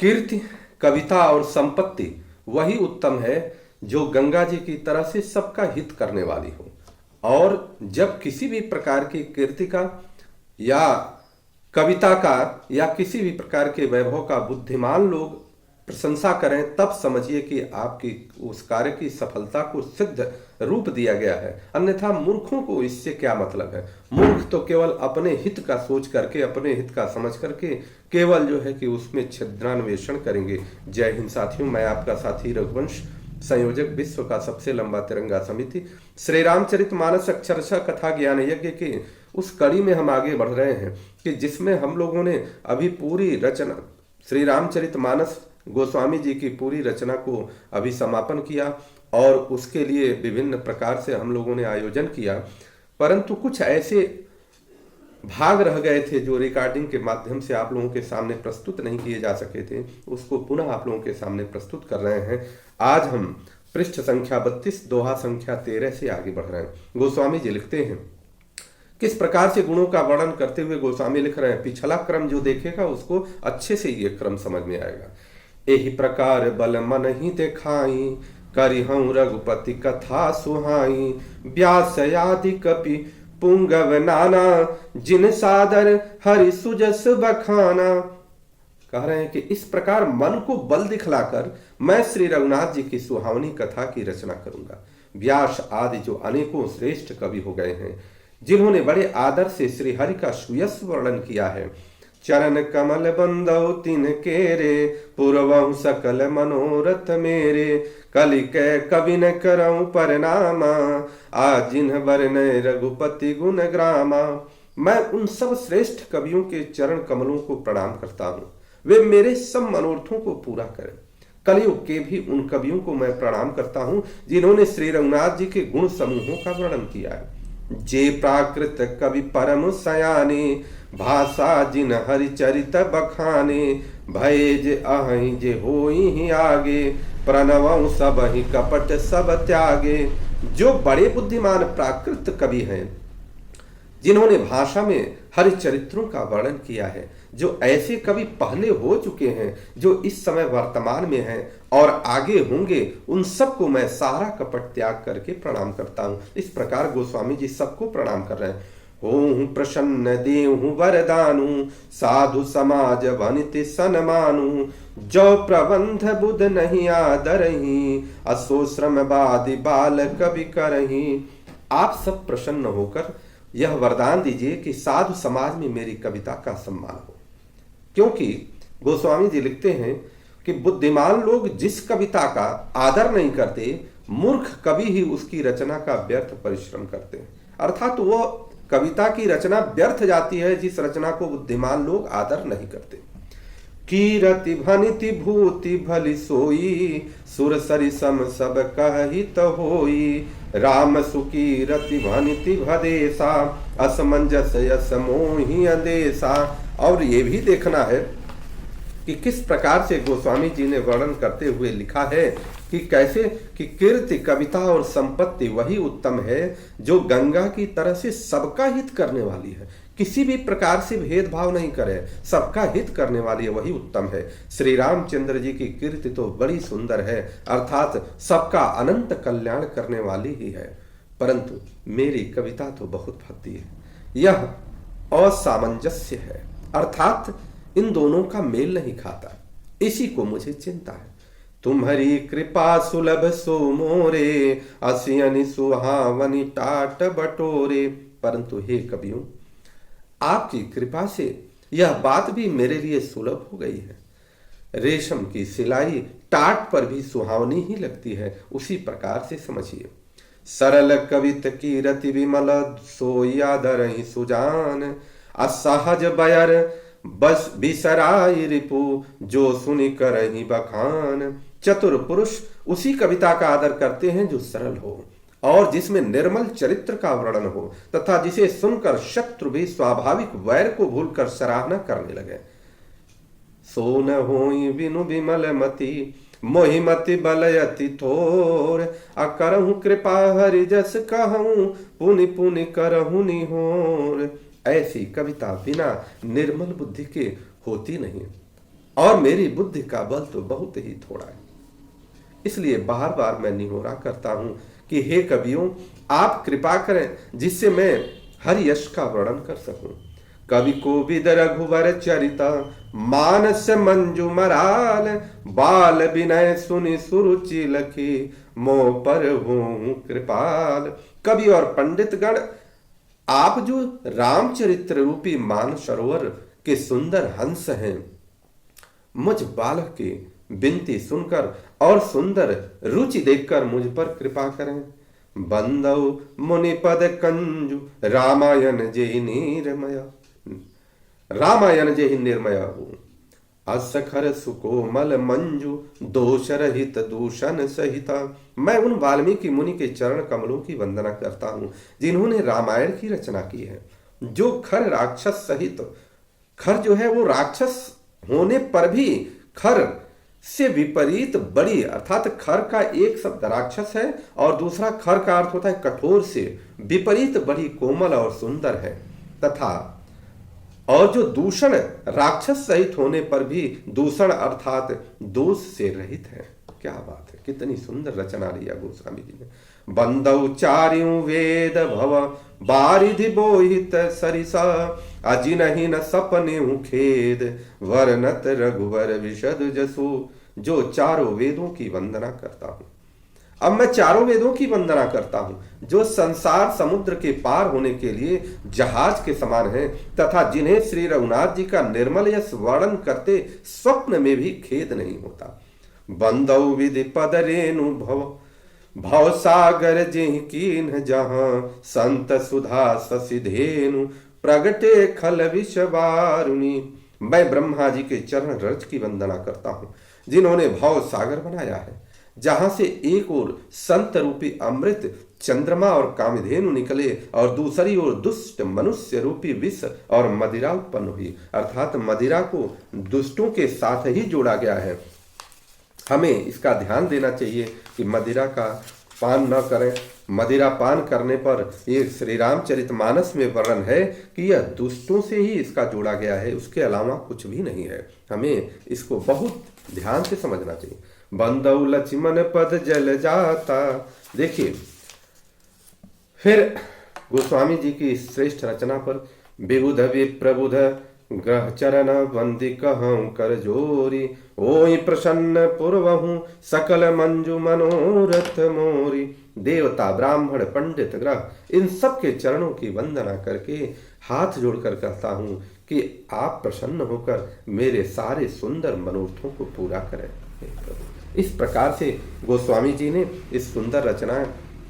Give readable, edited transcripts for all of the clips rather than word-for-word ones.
कीर्ति, कविता और संपत्ति वही उत्तम है जो गंगा जी की तरह से सबका हित करने वाली हो। और जब किसी भी प्रकार की कीर्ति का या कविता का या किसी भी प्रकार के वैभव का बुद्धिमान लोग प्रशंसा करें, तब समझिए कि आपकी उस कार्य की सफलता को सिद्ध रूप दिया गया है। अन्यथा मूर्खों को इससे क्या मतलब है। मूर्ख तो केवल अपने हित का सोच करके, अपने हित का समझ करके केवल जो है कि उसमें छिद्रान्वेषण करेंगे। जय हिंद साथियों, मैं आपका साथी रघुवंश, संयोजक विश्व का सबसे लंबा तिरंगा समिति, श्री रामचरितमानस अक्षरशः कथा ज्ञान यज्ञ के उस कड़ी में हम आगे बढ़ रहे हैं कि जिसमें हम लोगों ने अभी पूरी रचना श्री रामचरितमानस गोस्वामी जी की पूरी रचना को अभी समापन किया और उसके लिए विभिन्न प्रकार से हम लोगों ने आयोजन किया। परंतु कुछ ऐसे भाग रह गए थे जो रिकॉर्डिंग के माध्यम से आप लोगों के सामने प्रस्तुत नहीं किए जा सके थे, उसको पुनः आप लोगों के सामने प्रस्तुत कर रहे हैं। आज हम पृष्ठ संख्या 32 दोहा संख्या 13 से आगे बढ़ रहे हैं। गोस्वामी जी लिखते हैं, किस प्रकार से गुणों का वर्णन करते हुए गोस्वामी लिख रहे हैं। पिछला क्रम जो देखेगा उसको अच्छे से ये क्रम समझ में आएगा। एहि प्रकार बल मन ही देखाई, करिहऊँ रघुपति कथा सुहाई। व्यास आदि कपि पुंगव नाना, जिन सादर हरि सुजस बखाना। कह रहे हैं कि इस प्रकार मन को बल दिखलाकर मैं श्री रघुनाथ जी की सुहावनी कथा की रचना करूंगा। व्यास आदि जो अनेकों श्रेष्ठ कवि हो गए हैं, जिन्होंने बड़े आदर से श्री हरि का सुयस वर्णन किया है। चरण कमल बंदौ तिन केरे, पूर्वहु सकल मनोरथ मेरे। कलिकै कवि न करऊं परनामा, आजिन्ह बरनय रघुपति गुण ग्रामा। मैं उन सब श्रेष्ठ कवियों के चरण कमलों को प्रणाम करता हूँ, वे मेरे सब मनोरथों को पूरा करें। कलयुग के भी उन कवियों को मैं प्रणाम करता हूँ जिन्होंने श्री रघुनाथ जी के गुण समूहों का वर्णन किया है। जे प्राकृत कवि परम सयाने, भाषा जिन हरिचरित बखाने। भय जे अहि जे होई ही आगे, प्रणवं सब ही कपट सब त्यागे। जो बड़े बुद्धिमान प्राकृत कवि हैं, जिन्होंने भाषा में हरिचरित्रों का वर्णन किया है, जो ऐसे कवि पहले हो चुके हैं, जो इस समय वर्तमान में हैं और आगे होंगे, उन सबको मैं सारा कपट त्याग करके प्रणाम करता हूं। इस प्रकार गोस्वामी जी सबको प्रणाम कर रहे हैं। हों प्रसन्न देहु वरदानु, साधु समाज वनित सनमानु। जो प्रबंध बुध नहीं आदरही, असो श्रम बादि बाल कवि करही। आप सब प्रसन्न होकर यह वरदान दीजिए कि साधु समाज में मेरी कविता का सम्मान हो। क्योंकि गोस्वामी जी लिखते हैं कि बुद्धिमान लोग जिस कविता का आदर नहीं करते, मूर्ख कवि ही उसकी रचना का व्यर्थ परिश्रम करते हैं। अर्थात वो कविता की रचना व्यर्थ जाती है जिस रचना को बुद्धिमान लोग आदर नहीं करते। कीरति भनिति भूति भली सोई, सुर सरि सम सब कहित होई। राम सुकीरति भनिति भदेसा, असमंजस यस मोहि अदेसा। और ये भी देखना है कि किस प्रकार से गोस्वामी जी ने वर्णन करते हुए लिखा है कि कैसे कि कीर्ति, कविता और संपत्ति वही उत्तम है जो गंगा की तरह से सबका हित करने वाली है, किसी भी प्रकार से भेदभाव नहीं करे, सबका हित करने वाली है, वही उत्तम है। श्री रामचंद्र जी की कीर्ति तो बड़ी सुंदर है, अर्थात सबका अनंत कल्याण करने वाली ही है। परंतु मेरी कविता तो बहुत भक्ति है, यह असामंजस्य है, अर्थात इन दोनों का मेल नहीं खाता। इसी को मुझे चिंता है। तुम्हारी कृपा सुलभ सो मोरे, असियनि सुहावनी टाट बटोरे। परंतु हे कवियों, आपकी कृपा से यह बात भी मेरे लिए सुलभ हो गई है। रेशम की सिलाई टाट पर भी सुहावनी ही लगती है, उसी प्रकार से समझिए। सरल कवित की रति विमल, सोया दरहि सुजान। असहज बयर बस बिसराई रिपु, जो सुनि करहि बखान। चतुर पुरुष उसी कविता का आदर करते हैं जो सरल हो और जिसमें निर्मल चरित्र का वर्णन हो, तथा जिसे सुनकर शत्रु भी स्वाभाविक वैर को भूलकर सराहना करने लगे। सो न होई बिनु विमल मति, मोहि मति बलयति थोर। अकरहु कृपा हरि जस कहूं, पुनि पुनि करहु निहोर। ऐसी कविता बिना निर्मल बुद्धि के होती नहीं। और मेरी बुद्धि का बल तो बहुत ही थोड़ा है। इसलिए बार बार मैं निहोरा करता हूं कि हे कवियों, आप कृपा करें जिससे मैं हर यश का वर्णन कर सकूं। कवि कोविद रघुवर चरिता मानस मंजू मराल, बाल विनय सुनि सुरुचि लखी मोह पर हूं कृपाल। कवि और पंडित गण, आप जो रामचरित्र रूपी मान सरोवर के सुंदर हंस हैं, मुझ बालक की विनती सुनकर और सुंदर रुचि देखकर मुझ पर कृपा करें। बंदौ मुनिपद कंजु रामायण जे निर्मय, रामायण जे निर्मय हूँ। असखर सुकोमल मंजु दोष रहित दूषण सहिता। मैं उन वाल्मीकि मुनि के चरण कमलों की वंदना करता हूँ जिन्होंने रामायण की रचना की है, जो खर राक्षस सहित, खर जो है वो राक्षस होने पर भी खर से विपरीत बड़ी, अर्थात खर का एक शब्द राक्षस है और दूसरा खर का अर्थ होता है कठोर से, विपरीत बड़ी कोमल और सुंदर है, तथा और जो दूषण राक्षस सहित होने पर भी दूषण अर्थात दोष से रहित है। क्या बात है, कितनी सुंदर रचना लिया गोस्वामी जी ने। बंदौ चार्यु वेद भव बारिधि बोहित सरिसा, अजिनहि न सपने खेद वर्णत रघुवर विशद जसु। जो चारों वेदों की वंदना करता हूं, अब मैं चारों वेदों की वंदना करता हूं जो संसार समुद्र के पार होने के लिए जहाज के समान है, तथा जिन्हें श्री रघुनाथ जी का निर्मल यश वर्णन करते स्वप्न में भी खेद नहीं होता। बंदौ विधि पद रेणु भव भव सागर जिह कीन्ह जहां, संत सुधा ससिधेनु प्रगटे खल विषवारुणी। मैं ब्रह्मा जी के चरण रज की वंदना करता हूं जिन्होंने भव सागर बनाया है, जहां से एक ओर संत रूपी अमृत चंद्रमा और कामधेनु निकले और दूसरी ओर दुष्ट मनुष्य रूपी विष और मदिरा उत्पन्न हुई, अर्थात मदिरा को दुष्टों के साथ ही जोड़ा गया है। हमें इसका ध्यान देना चाहिए कि मदिरा का पान न करें। मदिरा पान करने पर ये श्री रामचरितमानस में वर्णन है कि यह दुष्टों से ही इसका जोड़ा गया है, उसके अलावा कुछ भी नहीं है। हमें इसको बहुत ध्यान से समझना चाहिए। बंदौ लक्ष्मण पद जल जाता। देखिए फिर गोस्वामी जी की श्रेष्ठ रचना पर विबुध विप्रबुध ग्रह चरण वंदी कहूं कर जोरी, ओई प्रसन्न पूर्वहूं सकल मंजू मनोरथ मोरी। देवता ब्राह्मण पंडित ग्रह इन सब के चरणों की वंदना करके हाथ जोड़कर कहता हूं कि आप प्रसन्न होकर मेरे सारे सुंदर मनोरथों को पूरा करें। इस प्रकार से गोस्वामी जी ने इस सुंदर रचना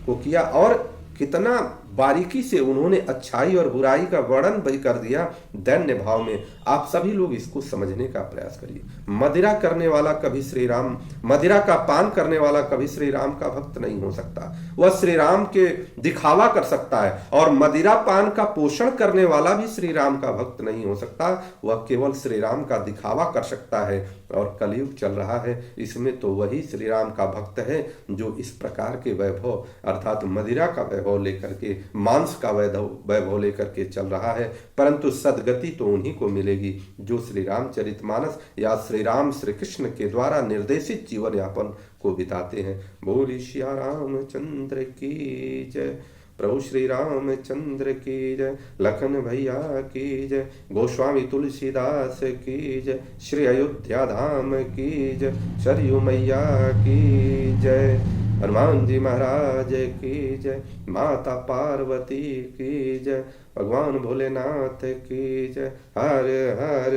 को किया और कितना बारीकी से उन्होंने अच्छाई और बुराई का वर्णन भी कर दिया दैन्य भाव में। आप सभी लोग इसको समझने का प्रयास करिए। मदिरा करने वाला कभी श्री राम, मदिरा का पान करने वाला कभी श्री राम का भक्त नहीं हो सकता। वह श्री राम के दिखावा कर सकता है, और मदिरा पान का पोषण करने वाला भी श्री राम का भक्त नहीं हो सकता। वह केवल श्री राम का दिखावा कर सकता है। और कलयुग चल रहा है, इसमें तो वही श्री राम का भक्त है जो इस प्रकार के वैभव अर्थात मदिरा का वैभव लेकर के, मांस का वैभव लेकर के चल रहा है। परंतु सदगति तो उन्हीं को मिलेगी जो श्री रामचरितमानस या श्री राम श्री कृष्ण के द्वारा निर्देशित जीवन यापन को बिताते हैं। बोली सिया रामचंद्र की जय, प्रभु श्री रामचंद्र की जय, लखन भैया की जय, गोस्वामी तुलसीदास की जय, श्री अयोध्या धाम की जय, सरयू मैया की जय, हनुमान जी महाराज की जय, माता पार्वती की जय, भगवान भोलेनाथ की जय। हर हर